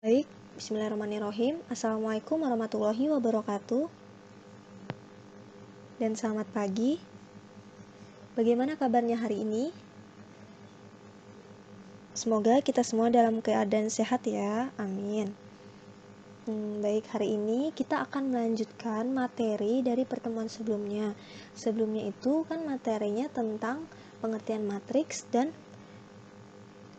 Baik, bismillahirrahmanirrahim. Assalamualaikum warahmatullahi wabarakatuh. Dan selamat pagi. Bagaimana kabarnya hari ini? Semoga kita semua dalam keadaan sehat ya, amin. Baik, hari ini kita akan melanjutkan materi dari pertemuan sebelumnya. Sebelumnya itu kan materinya tentang pengertian matriks dan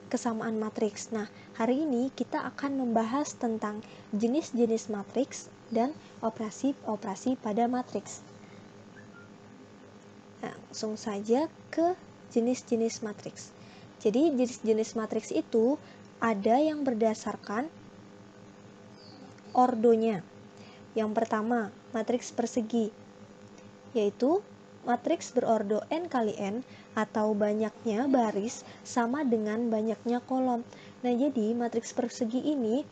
kesamaan matriks. Nah, hari ini kita akan membahas tentang jenis-jenis matriks dan operasi-operasi pada matriks. Nah, langsung saja ke jenis-jenis matriks. Jadi, jenis-jenis matriks itu ada yang berdasarkan ordonya. Yang pertama, matriks persegi, yaitu matriks berordo n kali n atau banyaknya baris sama dengan banyaknya kolom. Nah, jadi matriks persegi ini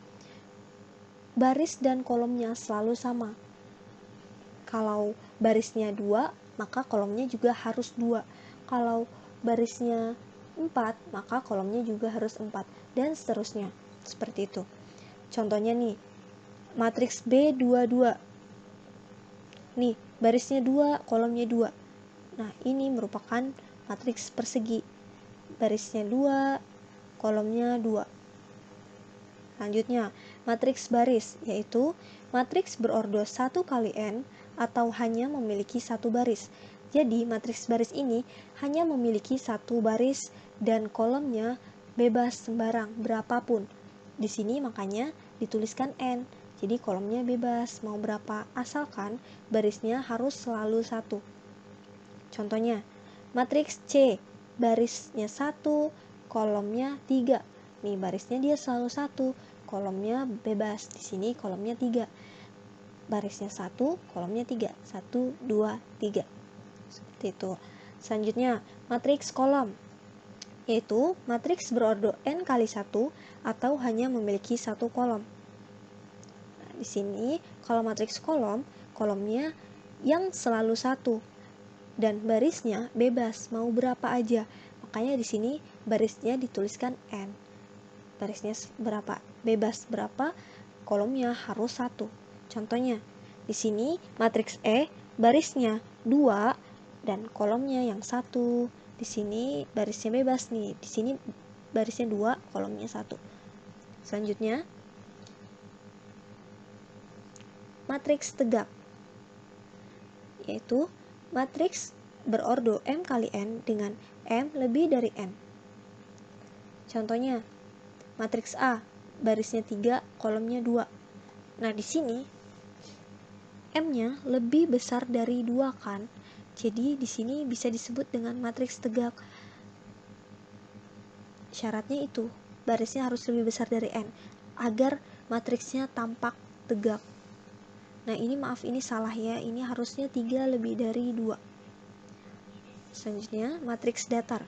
baris dan kolomnya selalu sama. Kalau barisnya 2, maka kolomnya juga harus 2. Kalau barisnya 4, maka kolomnya juga harus 4, dan seterusnya. Seperti itu. Contohnya nih, matriks B22. Nih, barisnya 2, kolomnya 2. Nah, ini merupakan matriks persegi. Barisnya 2, kolomnya 2. Selanjutnya, matriks baris, yaitu matriks berordo 1 kali n atau hanya memiliki satu baris. Jadi, matriks baris ini hanya memiliki satu baris dan kolomnya bebas sembarang berapapun. Di sini makanya dituliskan n. Jadi, kolomnya bebas mau berapa, asalkan barisnya harus selalu satu. Contohnya, matriks C, barisnya 1, kolomnya 3. Nih, barisnya dia selalu 1, kolomnya bebas. Di sini kolomnya 3. Barisnya 1, kolomnya 3. 1, 2, 3. Seperti itu. Selanjutnya, matriks kolom, yaitu matriks berordo n kali 1 atau hanya memiliki satu kolom. Nah, di sini kalau matriks kolom, kolomnya yang selalu 1 dan barisnya bebas mau berapa aja. Makanya di sini barisnya dituliskan n. Barisnya berapa? Bebas berapa? Kolomnya harus 1. Contohnya, di sini matriks E barisnya 2 dan kolomnya yang 1. Di sini barisnya bebas nih. Di sini barisnya 2, kolomnya 1. Selanjutnya, matriks tegak, yaitu matriks berordo m kali n dengan m lebih dari n. Contohnya, matriks A, barisnya 3, kolomnya 2. Nah, di sini M-nya lebih besar dari 2 kan? Jadi di sini bisa disebut dengan matriks tegak. Syaratnya itu, barisnya harus lebih besar dari n agar matriksnya tampak tegak. Nah, ini maaf, ini salah ya. Ini harusnya 3 lebih dari 2. Selanjutnya, matriks datar.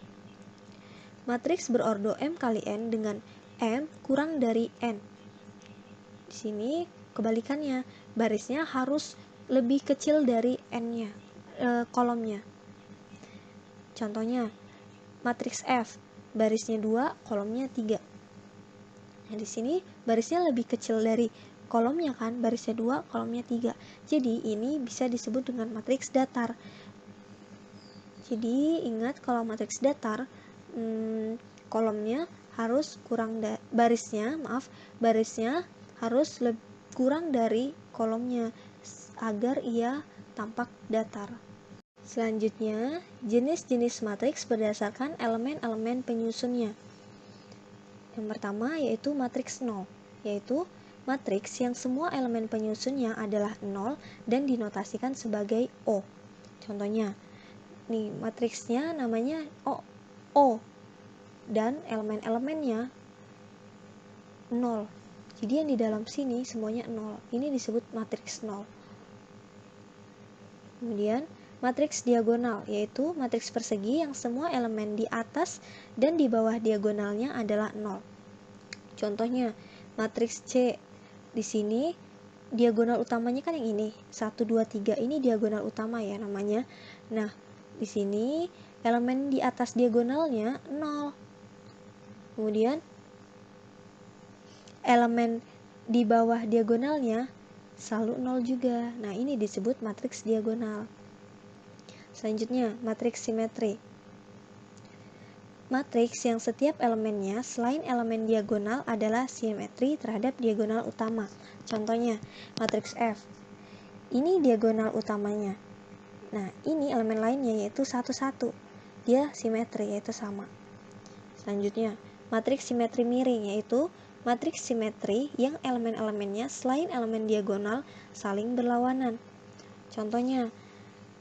Matriks berordo m kali n dengan m kurang dari n. Di sini kebalikannya, barisnya harus lebih kecil dari n-nya, kolomnya. Contohnya, matriks F, barisnya 2, kolomnya 3. Nah, di sini barisnya lebih kecil dari kolomnya kan, barisnya 2, kolomnya 3. Jadi ini bisa disebut dengan matriks datar. Jadi ingat, kalau matriks datar, kolomnya harus barisnya harus kurang dari kolomnya agar ia tampak datar. Selanjutnya, jenis-jenis matriks berdasarkan elemen-elemen penyusunnya. Yang pertama yaitu matriks 0, yaitu matriks yang semua elemen penyusunnya adalah 0 dan dinotasikan sebagai O. Contohnya, nih matriksnya namanya O dan elemen-elemennya 0. Jadi yang di dalam sini semuanya 0. Ini disebut matriks 0. Kemudian matriks diagonal, yaitu matriks persegi yang semua elemen di atas dan di bawah diagonalnya adalah 0. Contohnya, matriks C. Di sini diagonal utamanya kan yang ini, 1, 2, 3. Ini diagonal utama ya namanya. Nah, di sini elemen di atas diagonalnya 0. Kemudian elemen di bawah diagonalnya selalu 0 juga. Nah, ini disebut matriks diagonal. Selanjutnya, matriks simetri. Matriks yang setiap elemennya selain elemen diagonal adalah simetri terhadap diagonal utama. Contohnya, matriks F. Ini diagonal utamanya. Nah, ini elemen lainnya yaitu 1, 1. Dia simetri, yaitu sama. Selanjutnya, matriks simetri miring, yaitu matriks simetri yang elemen-elemennya selain elemen diagonal saling berlawanan. Contohnya,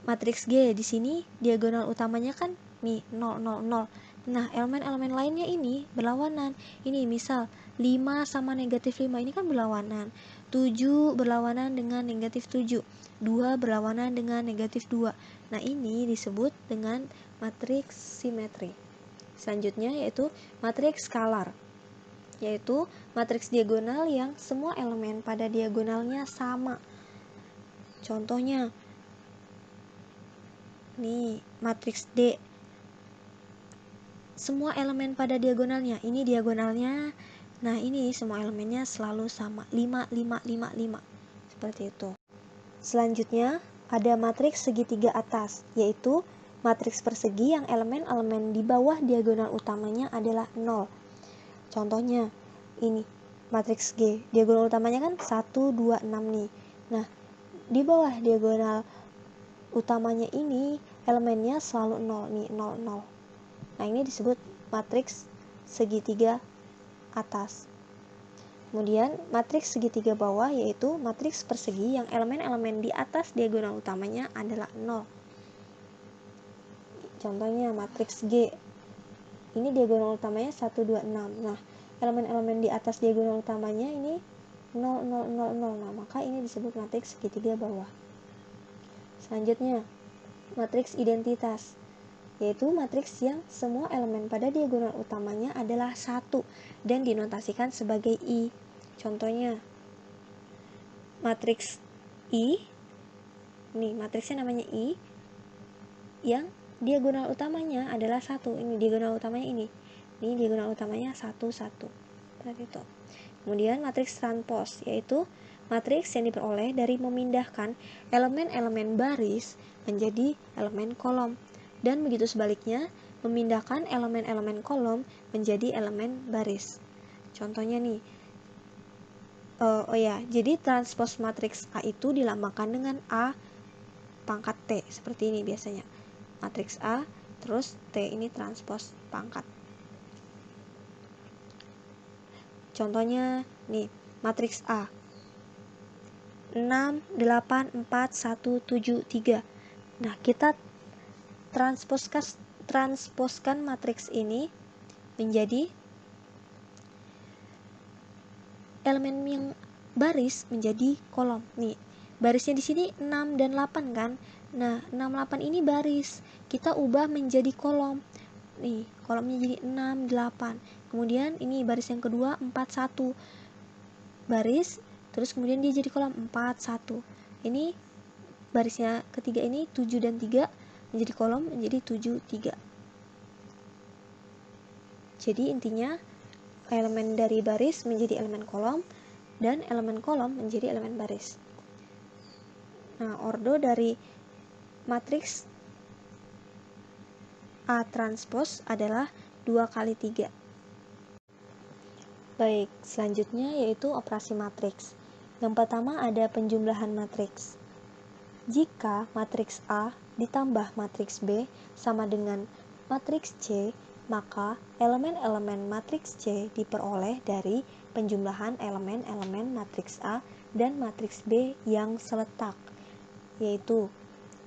matriks G di sini diagonal utamanya kan nih 0, 0, 0. Nah, elemen-elemen lainnya ini berlawanan. Ini misal 5 sama negatif 5 ini kan berlawanan. 7 berlawanan dengan negatif 7. 2 berlawanan dengan negatif 2. Nah, ini disebut dengan matriks simetri. Selanjutnya yaitu matriks skalar, yaitu matriks diagonal yang semua elemen pada diagonalnya sama. Contohnya, nih matriks D, semua elemen pada diagonalnya, ini diagonalnya, nah ini semua elemennya selalu sama, 5, 5, 5, 5, seperti itu. Selanjutnya ada matriks segitiga atas, yaitu matriks persegi yang elemen-elemen di bawah diagonal utamanya adalah 0. Contohnya ini matriks G, diagonal utamanya kan 1, 2, 6 nih. Nah, di bawah diagonal utamanya ini elemennya selalu 0 nih, 0, 0. Nah, ini disebut matriks segitiga atas. Kemudian matriks segitiga bawah yaitu matriks persegi yang elemen-elemen di atas diagonal utamanya adalah 0. Contohnya matriks G. Ini diagonal utamanya 1, 2, 6. Nah, elemen-elemen di atas diagonal utamanya ini 0, 0, 0, 0. Nah, maka ini disebut matriks segitiga bawah. Selanjutnya, matriks identitas, yaitu matriks yang semua elemen pada diagonal utamanya adalah 1 dan dinotasikan sebagai I. Contohnya, matriks I, nih matriksnya namanya I, yang diagonal utamanya adalah 1. Ini diagonal utamanya ini diagonal utamanya 1, 1. Seperti itu. Kemudian matriks transpos, yaitu matriks yang diperoleh dari memindahkan elemen-elemen baris menjadi elemen kolom. Dan begitu sebaliknya, memindahkan elemen-elemen kolom menjadi elemen baris. Contohnya nih, jadi transpos matriks A itu dilambangkan dengan A pangkat T, seperti ini biasanya. Matriks A, terus T ini transpos pangkat. Contohnya nih, matriks A 6, 8, 4, 1, 7, 3. Nah, kita transposkan matriks ini menjadi elemen yang baris menjadi kolom. Nih, barisnya di sini 6 dan 8 kan? Nah, 6, 8 ini baris. Kita ubah menjadi kolom. Nih, kolomnya jadi 6, 8. Kemudian ini baris yang kedua 4, 1. Baris, terus kemudian dia jadi kolom 4, 1. Ini barisnya ketiga ini 7 dan 3 menjadi kolom menjadi 7, 3. Jadi intinya elemen dari baris menjadi elemen kolom dan elemen kolom menjadi elemen baris. Nah, ordo dari matriks A transpos adalah 2 kali 3. Baik, selanjutnya yaitu operasi matriks. Yang pertama ada penjumlahan matriks. Jika matriks A ditambah matriks B sama dengan matriks C, maka elemen-elemen matriks C diperoleh dari penjumlahan elemen-elemen matriks A dan matriks B yang seletak, yaitu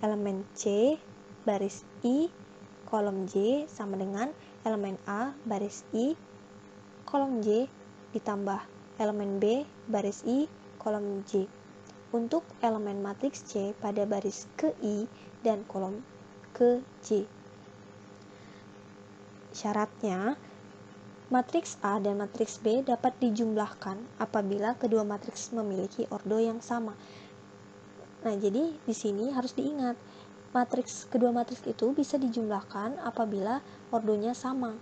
elemen C baris I kolom J sama dengan elemen A baris I kolom J ditambah elemen B baris I kolom J untuk elemen matriks C pada baris ke I dan kolom ke J. Syaratnya, matriks A dan matriks B dapat dijumlahkan apabila kedua matriks memiliki ordo yang sama. Nah, jadi di sini harus diingat, kedua matriks itu bisa dijumlahkan apabila ordonya sama.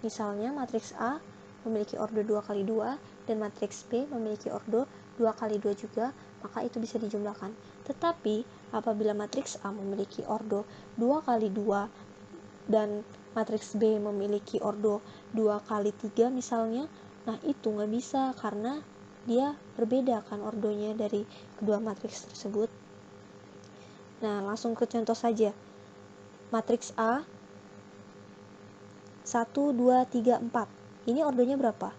Misalnya matriks A memiliki ordo 2 kali 2 dan matriks B memiliki ordo 2 kali 2 juga, maka itu bisa dijumlahkan. Tetapi apabila matriks A memiliki ordo 2 kali 2 dan matriks B memiliki ordo 2 kali 3 misalnya, nah itu nggak bisa karena dia berbeda kan ordonya dari kedua matriks tersebut. Nah, langsung ke contoh saja. Matriks A 1, 2, 3, 4. Ini ordonya berapa?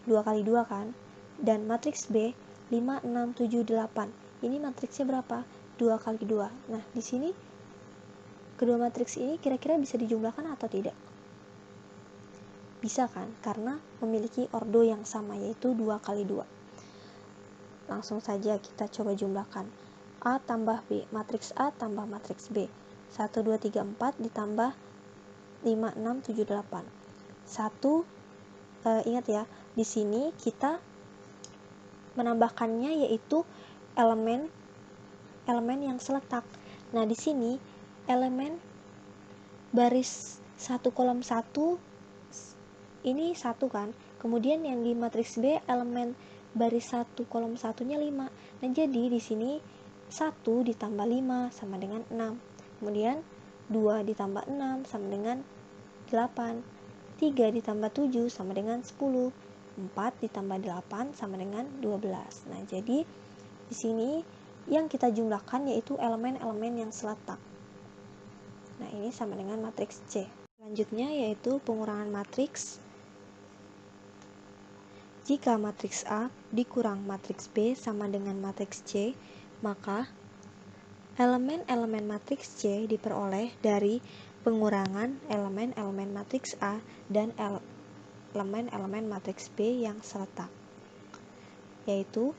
2 kali 2 kan? Dan matriks B 5, 6, 7, 8. Ini matriksnya berapa? 2 kali 2. Nah, di sini kedua matriks ini kira-kira bisa dijumlahkan atau tidak? Bisa kan? Karena memiliki ordo yang sama, yaitu 2 kali 2. Langsung saja kita coba jumlahkan. A tambah B, matriks A tambah matriks B. 1, 2, 3, 4 ditambah 5, 6, 7, 8. Ingat ya, di sini kita menambahkannya yaitu elemen yang seletak. Nah, di sini elemen baris 1 kolom 1 ini 1 kan. Kemudian yang di matriks B elemen baris 1 kolom 1-nya 5. Nah, jadi di sini 1 ditambah 5 sama dengan 6. Kemudian 2 ditambah 6 sama dengan 8. 3 ditambah 7 sama dengan 10. 4 ditambah 8 sama dengan 12. Nah, jadi di sini yang kita jumlahkan yaitu elemen-elemen yang seletak. Nah, ini sama dengan matriks C. Selanjutnya yaitu pengurangan matriks. Jika matriks A dikurang matriks B sama dengan matriks C, maka elemen-elemen matriks C diperoleh dari pengurangan elemen-elemen matriks A dan elemen-elemen matriks B yang seletak, yaitu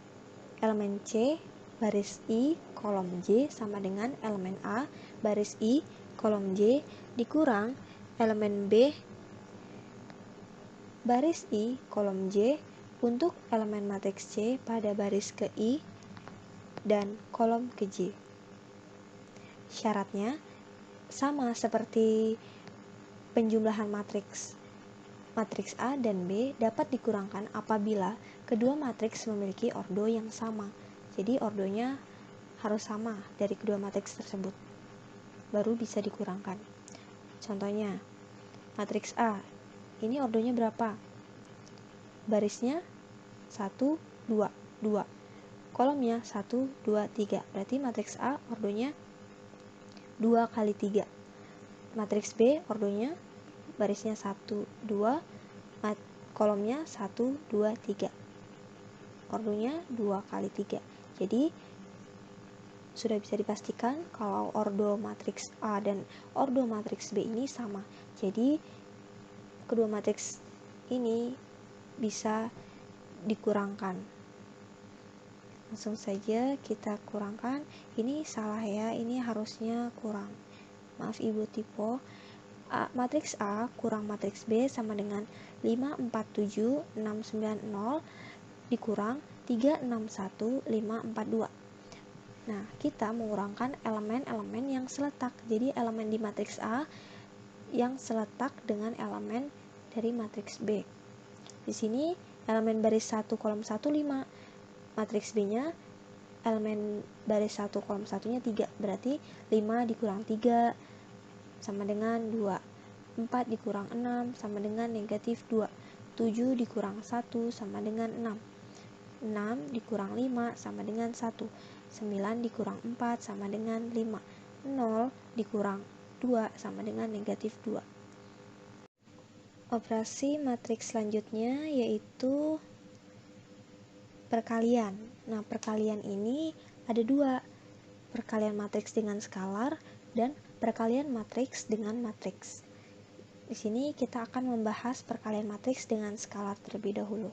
elemen C baris I kolom J sama dengan elemen A baris I kolom J dikurang elemen B baris I kolom J untuk elemen matriks C pada baris ke I dan kolom ke J. Syaratnya sama seperti penjumlahan matriks. Matriks A dan B dapat dikurangkan apabila kedua matriks memiliki ordo yang sama. Jadi ordonya harus sama dari kedua matriks tersebut, baru bisa dikurangkan. Contohnya, matriks A, ini ordonya berapa? Barisnya 1, 2, 2. Kolomnya 1, 2, 3. Berarti matriks A ordonya 2 kali 3. Matriks B ordonya barisnya 1, 2, kolomnya 1, 2, 3. Ordonya 2 kali 3. Jadi sudah bisa dipastikan kalau ordo matriks A dan ordo matriks B ini sama. Jadi kedua matriks ini bisa dikurangkan. Langsung saja kita kurangkan. Ini salah ya, ini harusnya kurang. Maaf Ibu tipe. Matriks A kurang matriks B sama dengan 5, 4, 7, 6, 9, 0 dikurang 3, 6, 1, 5, 4, 2. Nah, kita mengurangkan elemen-elemen yang seletak. Jadi elemen di matriks A yang seletak dengan elemen dari matriks B. Di sini elemen baris 1 kolom 1 5. Matriks B-nya elemen baris 1 kolom 1-nya 3. Berarti 5 dikurang 3 sama dengan 2. 4 dikurang 6 sama dengan negatif 2. 7 dikurang 1 sama dengan 6. 6 dikurang 5 sama dengan 1. 9 dikurang 4 sama dengan 5. 0 dikurang 2 sama dengan negatif 2. Operasi matriks selanjutnya yaitu perkalian. Nah, perkalian ini ada dua, perkalian matriks dengan skalar dan perkalian matriks dengan matriks. Di sini kita akan membahas perkalian matriks dengan skalar terlebih dahulu.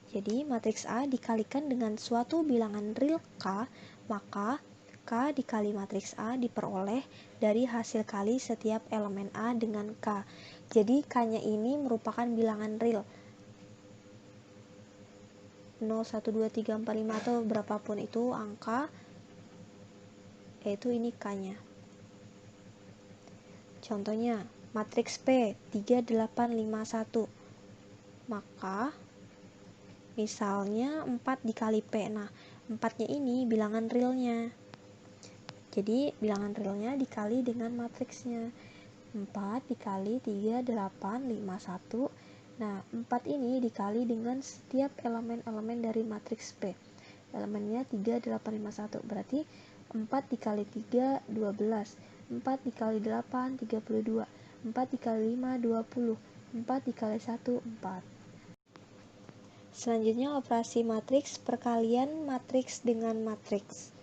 Jadi, matriks A dikalikan dengan suatu bilangan real K, maka K dikali matriks A diperoleh dari hasil kali setiap elemen A dengan K. Jadi, K-nya ini merupakan bilangan real. 0, 1, 2, 3, 4, 5 atau berapapun itu angka, yaitu ini K-nya. Contohnya, matriks P 3, 8, 5, 1. Maka Misalnya 4 dikali P. Nah, 4-nya ini bilangan realnya. Jadi, bilangan realnya dikali dengan matriksnya. 4 dikali 3, 8, 5, 1. Nah, 4 ini dikali dengan setiap elemen-elemen dari matriks P. Elemennya 3, 8, 5, 1. Berarti 4 dikali 3, 12. 4 dikali 8, 32. 4 dikali 5, 20. 4 dikali 1, 4. Selanjutnya operasi matriks perkalian matriks dengan matriks,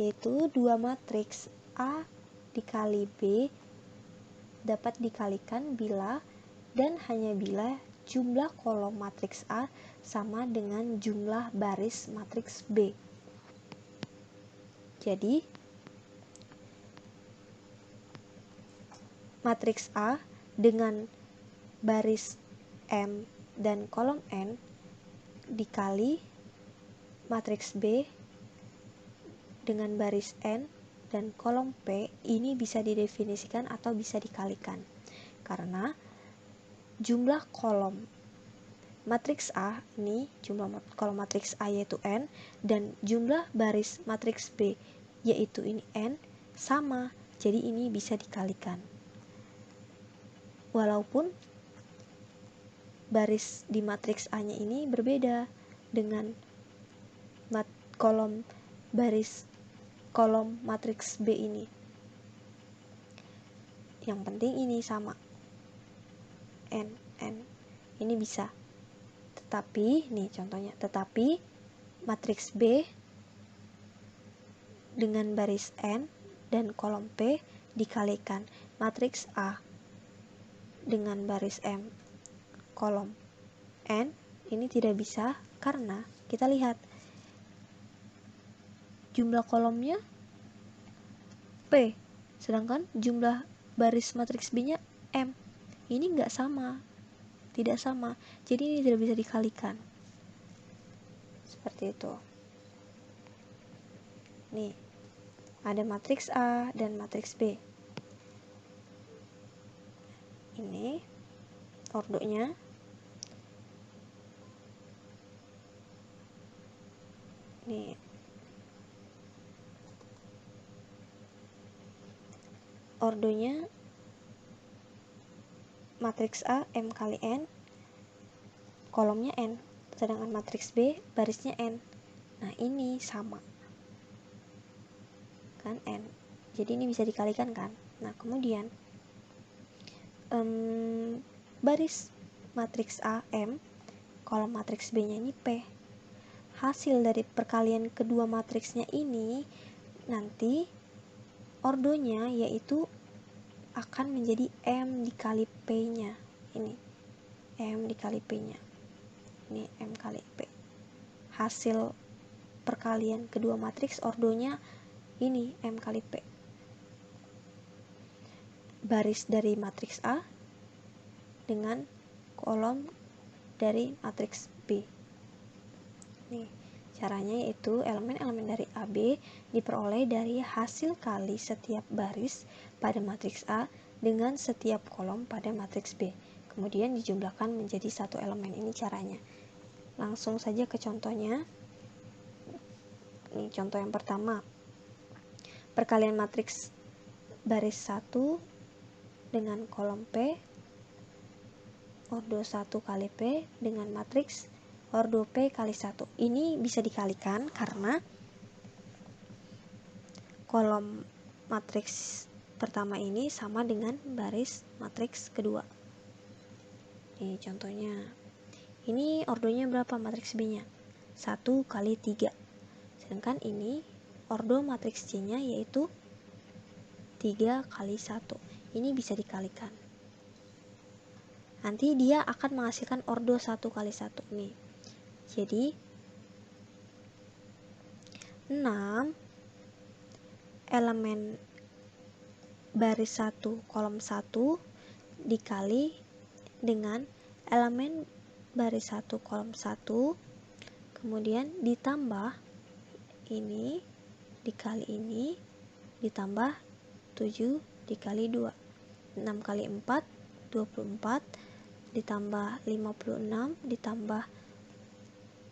yaitu dua matriks A dikali B dapat dikalikan bila dan hanya bila jumlah kolom matriks A sama dengan jumlah baris matriks B. Jadi, matriks A dengan baris M dan kolom N dikali matriks B dengan baris N dan kolom P ini bisa didefinisikan atau bisa dikalikan karena jumlah kolom matriks A ini, jumlah kolom matriks A yaitu N dan jumlah baris matriks B yaitu ini N sama, jadi ini bisa dikalikan walaupun baris di matriks A nya ini berbeda dengan kolom matriks B ini. Yang penting ini sama. N ini bisa. Tetapi, nih contohnya, tetapi matriks B dengan baris N dan kolom P dikalikan matriks A dengan baris M kolom N ini tidak bisa karena kita lihat jumlah kolomnya P sedangkan jumlah baris matriks B nya M, ini tidak sama, jadi ini tidak bisa dikalikan seperti itu. Nih ada matriks A dan matriks B, ini ordonya. Nih ordonya matriks A M kali N, kolomnya N, sedangkan matriks B barisnya N. Nah ini sama kan N, jadi ini bisa dikalikan kan. Nah kemudian baris matriks A M, kolom matriks B nya ini P. Hasil dari perkalian kedua matriksnya ini nanti ordonya yaitu akan menjadi M dikali P nya. Ini M dikali P nya, ini M kali P. Hasil perkalian kedua matriks ordonya ini M kali P. Baris dari matriks A dengan kolom dari matriks B. Nih, caranya yaitu elemen-elemen dari AB diperoleh dari hasil kali setiap baris pada matriks A dengan setiap kolom pada matriks B. Kemudian dijumlahkan menjadi satu elemen. Ini caranya. Langsung saja ke contohnya. Ini contoh yang pertama. Perkalian matriks baris 1 dengan kolom P, ordo 1 kali P dengan matriks ordo P kali 1. Ini bisa dikalikan karena kolom matriks pertama ini sama dengan baris matriks kedua. Ini contohnya. Ini ordonya berapa matriks B-nya? 1 kali 3. Sedangkan ini ordo matriks C-nya yaitu 3 kali 1. Ini bisa dikalikan. Nanti dia akan menghasilkan ordo 1 kali 1 nih. Jadi 6 elemen baris 1 kolom 1 dikali dengan elemen baris 1 kolom 1 kemudian ditambah ini dikali ini ditambah 7 dikali 2, 6 kali 4 24 ditambah 56 ditambah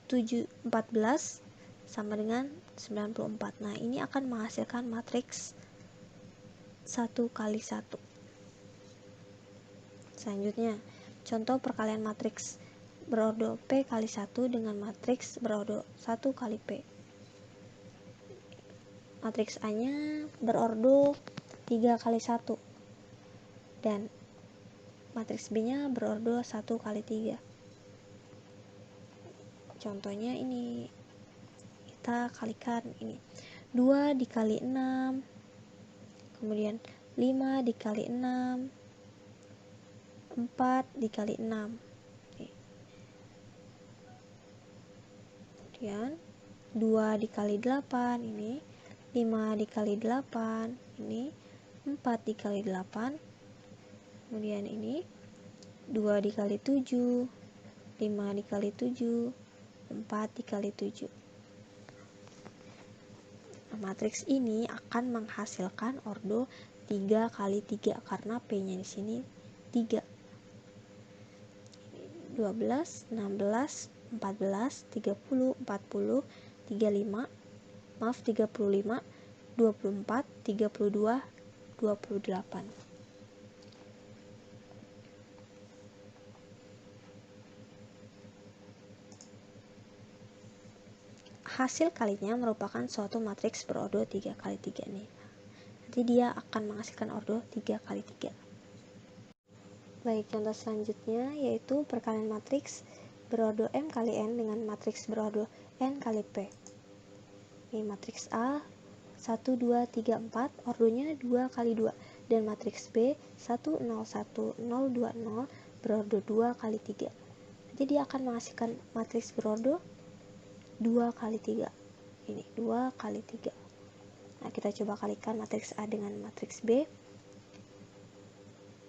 14 sama dengan 94. Nah, ini akan menghasilkan matriks 1 kali 1. Selanjutnya, contoh perkalian matriks berordo P kali 1 dengan matriks berordo 1 kali P. Matriks A-nya berordo 3 kali 1 dan matriks B-nya berordo 1 kali 3. Contohnya ini, kita kalikan ini 2 dikali 6, kemudian 5 dikali 6, 4 dikali 6. Kemudian 2 dikali 8 ini, 5 dikali 8 ini, 4 dikali 8. Kemudian ini 2 dikali 7, 5 dikali 7, 4 dikali 7. Nah, matriks ini akan menghasilkan ordo 3 kali 3 karena P-nya di sini 3. 12, 16, 14, 30, 40, 35, 35, 24, 32, 28. Hasil kalinya merupakan suatu matriks berordo 3 kali 3 nih. Nanti dia akan menghasilkan ordo 3 kali 3. Baik, contoh selanjutnya yaitu perkalian matriks berordo M kali N dengan matriks berordo N kali P. Ini matriks A 1, 2, 3, 4, ordonya 2 kali 2, dan matriks B 1, 0, 1, 0, 2, 0 berordo 2 kali 3. Jadi dia akan menghasilkan matriks berordo 2 kali 3. Ini 2 kali 3. Nah, kita coba kalikan matriks A dengan matriks B.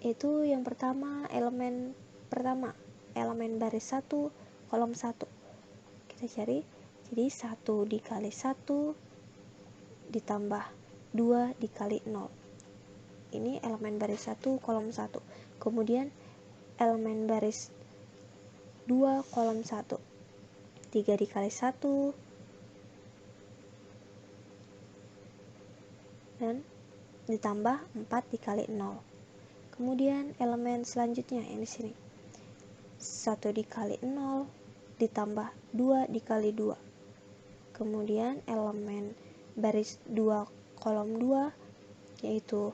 Itu yang pertama, elemen baris 1, kolom 1. Kita cari, jadi 1 dikali 1 ditambah 2 dikali 0. Ini elemen baris 1, kolom 1. Kemudian elemen baris 2, kolom 1. 3 dikali 1 dan ditambah 4 dikali 0. Kemudian elemen selanjutnya yang di sini 1 dikali 0 ditambah 2 dikali 2. Kemudian elemen baris 2 kolom 2 yaitu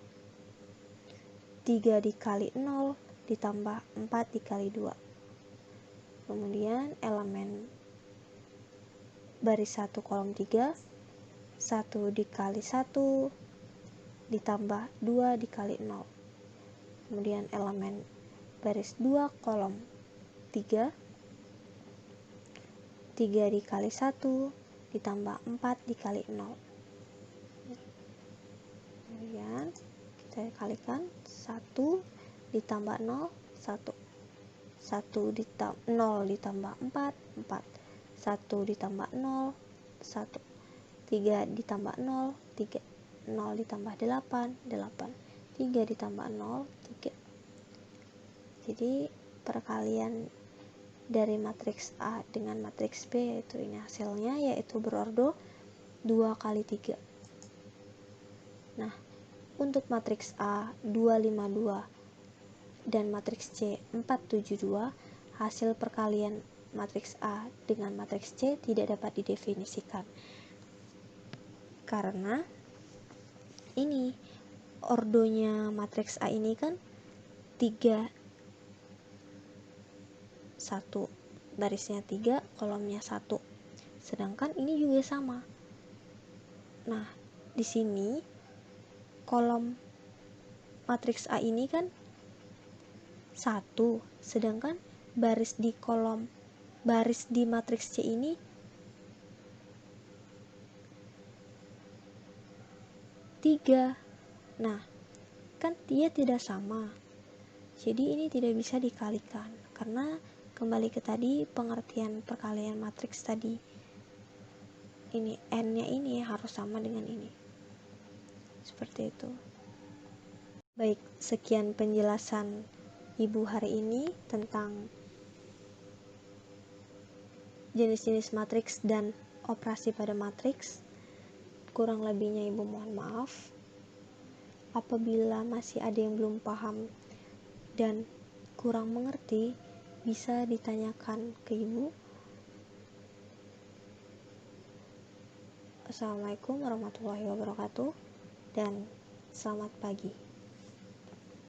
3 dikali 0 ditambah 4 dikali 2. Kemudian elemen baris 1 kolom 3 1 dikali 1 ditambah 2 dikali 0. Kemudian elemen baris 2 kolom 3 3 dikali 1 ditambah 4 dikali 0. Kemudian kita kalikan 1 ditambah 0 1 ditambah 0 ditambah 4 4 1 ditambah 0 1 3 ditambah 0 3 0 ditambah 8 8 3 ditambah 0 3. Jadi perkalian dari matriks A dengan matriks B yaitu ini hasilnya yaitu berordo 2 kali 3. Nah, untuk matriks A 252 dan matriks C 472, hasil perkalian matriks A dengan matriks C tidak dapat didefinisikan karena ini ordonya matriks A ini kan 3 1, barisnya 3, kolomnya 1. Sedangkan ini juga sama. Nah, di sini kolom matriks A ini kan 1, sedangkan baris di matriks C ini 3. Nah, kan dia tidak sama. Jadi ini tidak bisa dikalikan karena kembali ke tadi pengertian perkalian matriks tadi. Ini N-nya ini harus sama dengan ini. Seperti itu. Baik, sekian penjelasan Ibu hari ini tentang jenis-jenis matriks dan operasi pada matriks. Kurang lebihnya Ibu mohon maaf. Apabila masih ada yang belum paham dan kurang mengerti, bisa ditanyakan ke Ibu. Assalamualaikum warahmatullahi wabarakatuh dan selamat pagi.